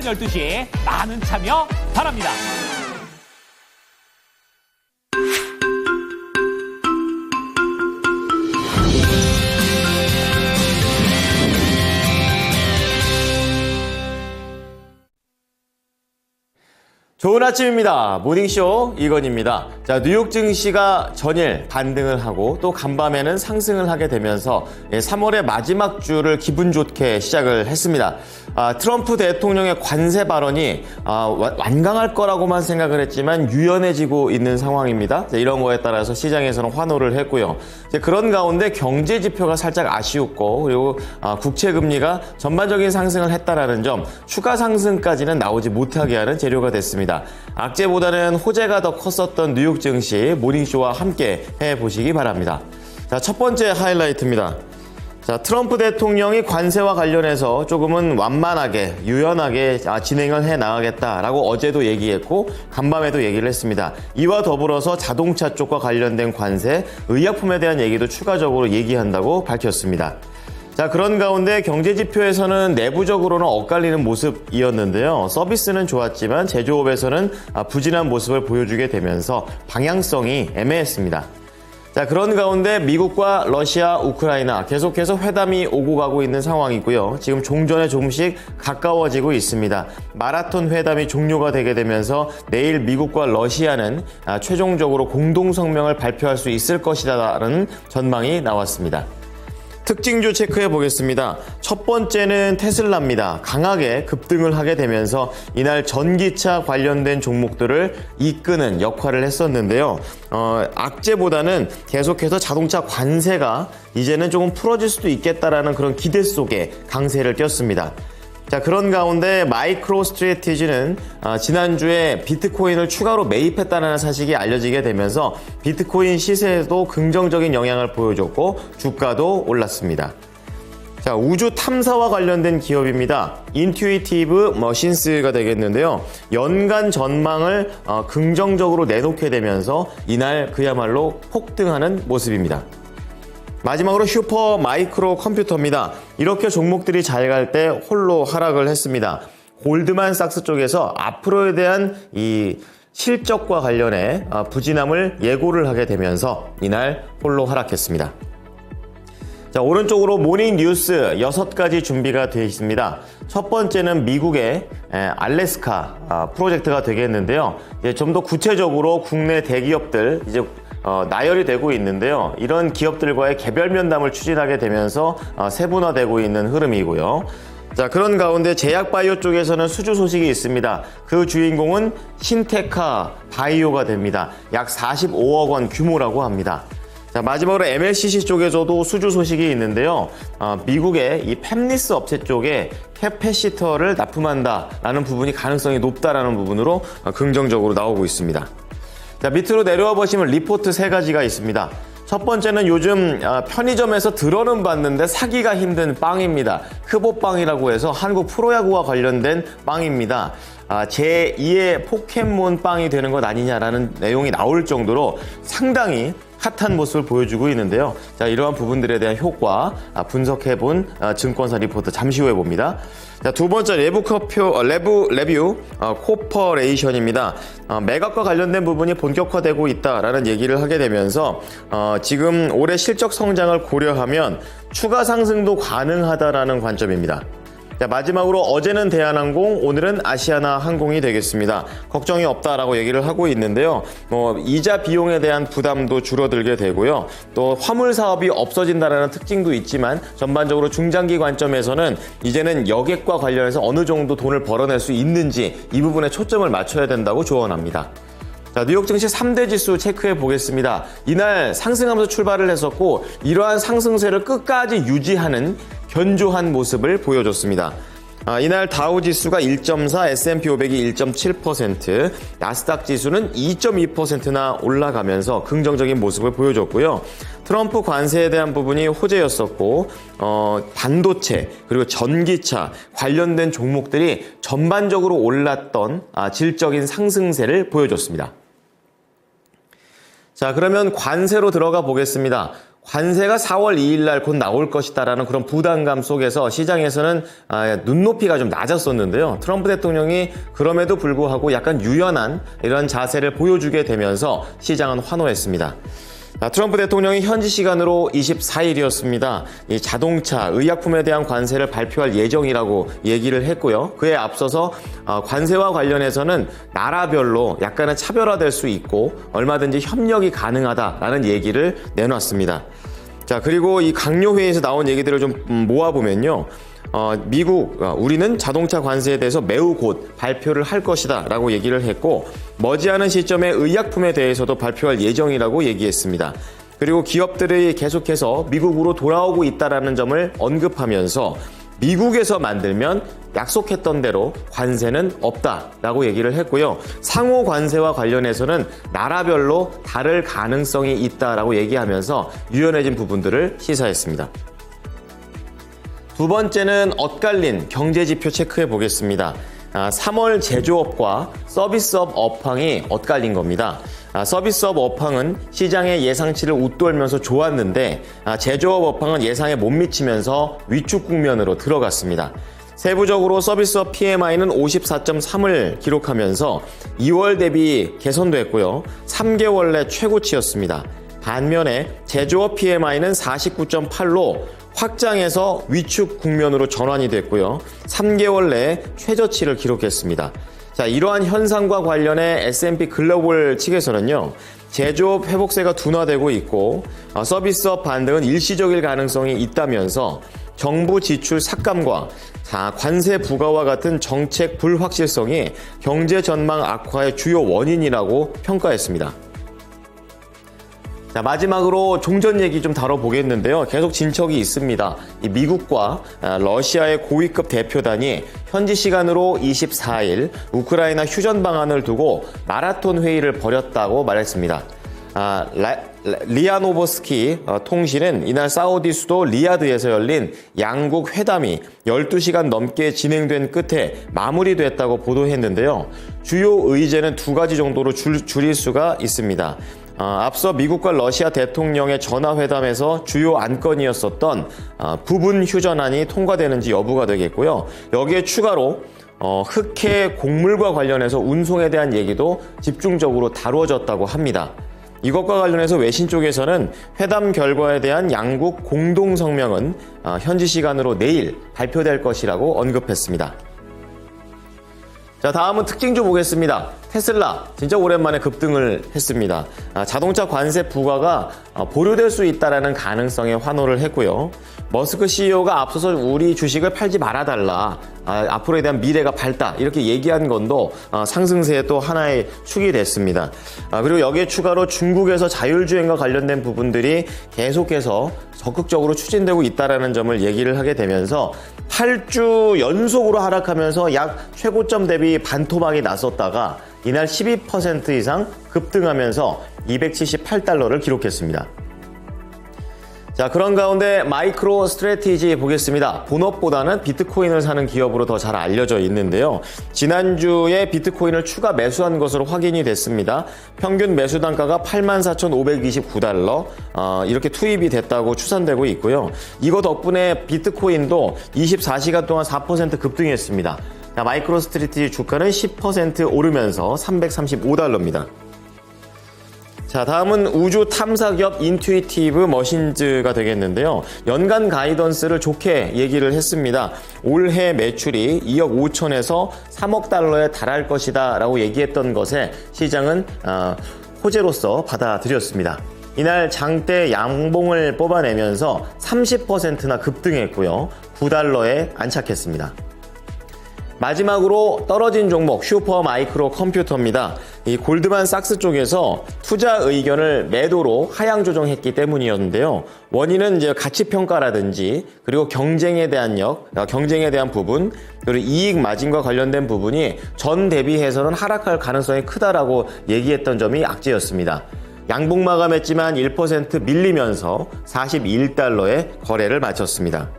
12시 많은 참여 바랍니다. 좋은 아침입니다. 모닝쇼 이건입니다. 자, 뉴욕 증시가 전일 반등을 하고 또 간밤에는 상승을 하게 되면서 3월의 마지막 주를 기분 좋게 시작을 했습니다. 트럼프 대통령의 관세 발언이 완강할 거라고만 생각을 했지만 유연해지고 있는 상황입니다. 이런 거에 따라서 시장에서는 환호를 했고요. 그런 가운데 경제 지표가 살짝 아쉬웠고 그리고 국채 금리가 전반적인 상승을 했다라는 점, 추가 상승까지는 나오지 못하게 하는 재료가 됐습니다. 악재보다는 호재가 더 컸었던 뉴욕 증시 모닝쇼와 함께 해보시기 바랍니다. 자, 첫 번째 하이라이트입니다. 자, 트럼프 대통령이 관세와 관련해서 조금은 완만하게, 유연하게 진행을 해 나가겠다라고 어제도 얘기했고 간밤에도 얘기를 했습니다. 이와 더불어서 자동차 쪽과 관련된 관세, 의약품에 대한 얘기도 추가적으로 얘기한다고 밝혔습니다. 자, 그런 가운데 경제지표에서는 내부적으로는 엇갈리는 모습이었는데요. 서비스는 좋았지만 제조업에서는 부진한 모습을 보여주게 되면서 방향성이 애매했습니다. 자, 그런 가운데 미국과 러시아, 우크라이나 계속해서 회담이 오고 가고 있는 상황이고요. 지금 종전에 조금씩 가까워지고 있습니다. 마라톤 회담이 종료가 되게 되면서 내일 미국과 러시아는 최종적으로 공동성명을 발표할 수 있을 것이라는 전망이 나왔습니다. 특징주 체크해 보겠습니다. 첫 번째는 테슬라입니다. 강하게 급등을 하게 되면서 이날 전기차 관련된 종목들을 이끄는 역할을 했었는데요. 악재보다는 계속해서 자동차 관세가 이제는 조금 풀어질 수도 있겠다라는 그런 기대 속에 강세를 띄었습니다. 자, 그런 가운데 마이크로 스트래티지는 지난주에 비트코인을 추가로 매입했다는 사실이 알려지게 되면서 비트코인 시세에도 긍정적인 영향을 보여줬고 주가도 올랐습니다. 자, 우주 탐사와 관련된 기업입니다. 인투이티브 머신스가 되겠는데요. 연간 전망을 긍정적으로 내놓게 되면서 이날 그야말로 폭등하는 모습입니다. 마지막으로 슈퍼 마이크로 컴퓨터입니다. 이렇게 종목들이 잘 갈 때 홀로 하락을 했습니다. 골드만삭스 쪽에서 앞으로에 대한 이 실적과 관련해 부진함을 예고를 하게 되면서 이날 홀로 하락했습니다. 자, 오른쪽으로 모닝 뉴스 6가지 준비가 되어 있습니다. 첫 번째는 미국의 알래스카 프로젝트가 되겠는데요. 좀 더 구체적으로 국내 대기업들 나열이 되고 있는데요. 이런 기업들과의 개별 면담을 추진하게 되면서 세분화되고 있는 흐름이고요. 자, 그런 가운데 제약바이오 쪽에서는 수주 소식이 있습니다. 그 주인공은 신테카 바이오가 됩니다. 약 45억 원 규모라고 합니다. 자, 마지막으로 MLCC 쪽에서도 수주 소식이 있는데요. 미국의 이 팹리스 업체 쪽에 캐패시터를 납품한다라는 부분이 가능성이 높다라는 부분으로 긍정적으로 나오고 있습니다. 자, 밑으로 내려와 보시면 리포트 3가지가 있습니다. 첫 번째는 요즘 편의점에서 들어는 봤는데 사기가 힘든 빵입니다. 크보빵이라고 해서 한국 프로야구와 관련된 빵입니다. 제2의 포켓몬 빵이 되는 것 아니냐라는 내용이 나올 정도로 상당히 핫한 모습을 보여주고 있는데요. 자, 이러한 부분들에 대한 효과 분석해본 증권사 리포트 잠시 후에 봅니다. 자, 두 번째 레뷰 코퍼레이션입니다. 매각과 관련된 부분이 본격화되고 있다라는 얘기를 하게 되면서 지금 올해 실적 성장을 고려하면 추가 상승도 가능하다라는 관점입니다. 자, 마지막으로 어제는 대한항공, 오늘은 아시아나 항공이 되겠습니다. 걱정이 없다라고 얘기를 하고 있는데요. 이자 비용에 대한 부담도 줄어들게 되고요. 또 화물 사업이 없어진다라는 특징도 있지만 전반적으로 중장기 관점에서는 이제는 여객과 관련해서 어느 정도 돈을 벌어낼 수 있는지 이 부분에 초점을 맞춰야 된다고 조언합니다. 자, 뉴욕 증시 3대 지수 체크해 보겠습니다. 이날 상승하면서 출발을 했었고 이러한 상승세를 끝까지 유지하는 견조한 모습을 보여줬습니다. 이날 다우 지수가 1.4, S&P 500이 1.7%, 나스닥 지수는 2.2%나 올라가면서 긍정적인 모습을 보여줬고요. 트럼프 관세에 대한 부분이 호재였었고 반도체 그리고 전기차 관련된 종목들이 전반적으로 올랐던 질적인 상승세를 보여줬습니다. 자, 그러면 관세로 들어가 보겠습니다. 관세가 4월 2일 날 곧 나올 것이다라는 그런 부담감 속에서 시장에서는 눈높이가 좀 낮았었는데요. 트럼프 대통령이 그럼에도 불구하고 약간 유연한 이런 자세를 보여주게 되면서 시장은 환호했습니다. 트럼프 대통령이 현지 시간으로 24일이었습니다. 이 자동차, 의약품에 대한 관세를 발표할 예정이라고 얘기를 했고요. 그에 앞서서 관세와 관련해서는 나라별로 약간은 차별화될 수 있고 얼마든지 협력이 가능하다라는 얘기를 내놨습니다. 자, 그리고 이 강요회의에서 나온 얘기들을 좀 모아보면요. 미국, 우리는 자동차 관세에 대해서 매우 곧 발표를 할 것이다 라고 얘기를 했고, 머지않은 시점에 의약품에 대해서도 발표할 예정이라고 얘기했습니다. 그리고 기업들이 계속해서 미국으로 돌아오고 있다는 점을 언급하면서 미국에서 만들면 약속했던 대로 관세는 없다라고 얘기를 했고요. 상호 관세와 관련해서는 나라별로 다를 가능성이 있다라고 얘기하면서 유연해진 부분들을 시사했습니다. 두 번째는 엇갈린 경제지표 체크해 보겠습니다. 3월 제조업과 서비스업 업황이 엇갈린 겁니다. 서비스업 업황은 시장의 예상치를 웃돌면서 좋았는데 제조업 업황은 예상에 못 미치면서 위축 국면으로 들어갔습니다. 세부적으로 서비스업 PMI는 54.3을 기록하면서 2월 대비 개선됐고요. 3개월 내 최고치였습니다. 반면에 제조업 PMI는 49.8로 확장해서 위축 국면으로 전환이 됐고요. 3개월 내에 최저치를 기록했습니다. 자, 이러한 현상과 관련해 S&P 글로벌 측에서는요, 제조업 회복세가 둔화되고 있고 서비스업 반등은 일시적일 가능성이 있다면서 정부 지출 삭감과 관세 부과와 같은 정책 불확실성이 경제 전망 악화의 주요 원인이라고 평가했습니다. 자, 마지막으로 종전 얘기 좀 다뤄보겠는데요. 계속 진척이 있습니다. 이 미국과 러시아의 고위급 대표단이 현지 시간으로 24일 우크라이나 휴전 방안을 두고 마라톤 회의를 벌였다고 말했습니다. 리아노보스키 통신은 이날 사우디 수도 리야드에서 열린 양국 회담이 12시간 넘게 진행된 끝에 마무리됐다고 보도했는데요. 주요 의제는 두 가지 정도로 줄일 수가 있습니다. 앞서 미국과 러시아 대통령의 전화회담에서 주요 안건이었었던 부분 휴전안이 통과되는지 여부가 되겠고요. 여기에 추가로 흑해 곡물과 관련해서 운송에 대한 얘기도 집중적으로 다루어졌다고 합니다. 이것과 관련해서 외신 쪽에서는 회담 결과에 대한 양국 공동성명은 현지 시간으로 내일 발표될 것이라고 언급했습니다. 자, 다음은 특징주 보겠습니다. 테슬라 진짜 오랜만에 급등을 했습니다. 자동차 관세 부과가 보류될 수 있다는 가능성에 환호를 했고요. 머스크 CEO가 앞서서 우리 주식을 팔지 말아달라, 앞으로에 대한 미래가 밝다 이렇게 얘기한 건도 상승세의 또 하나의 축이 됐습니다. 그리고 여기에 추가로 중국에서 자율주행과 관련된 부분들이 계속해서 적극적으로 추진되고 있다는 점을 얘기를 하게 되면서 8주 연속으로 하락하면서 약 최고점 대비 반토막이 났었다가 이날 12% 이상 급등하면서 278달러를 기록했습니다. 자, 그런 가운데 마이크로 스트래티지 보겠습니다. 본업보다는 비트코인을 사는 기업으로 더 잘 알려져 있는데요. 지난주에 비트코인을 추가 매수한 것으로 확인이 됐습니다. 평균 매수 단가가 84,529달러 이렇게 투입이 됐다고 추산되고 있고요. 이거 덕분에 비트코인도 24시간 동안 4% 급등했습니다. 자, 마이크로 스트래티지 주가는 10% 오르면서 335달러입니다. 자, 다음은 우주 탐사기업 인투이티브 머신즈가 되겠는데요. 연간 가이던스를 좋게 얘기를 했습니다. 올해 매출이 2억 5천에서 3억 달러에 달할 것이다 라고 얘기했던 것에 시장은 호재로서 받아들였습니다. 이날 장대 양봉을 뽑아내면서 30%나 급등했고요. 9달러에 안착했습니다. 마지막으로 떨어진 종목 슈퍼 마이크로 컴퓨터입니다. 이 골드만삭스 쪽에서 투자 의견을 매도로 하향 조정했기 때문이었는데요. 원인은 이제 가치 평가라든지 그리고 경쟁에 대한 부분, 그리고 이익 마진과 관련된 부분이 전 대비해서는 하락할 가능성이 크다라고 얘기했던 점이 악재였습니다. 양봉 마감했지만 1% 밀리면서 41달러에 거래를 마쳤습니다.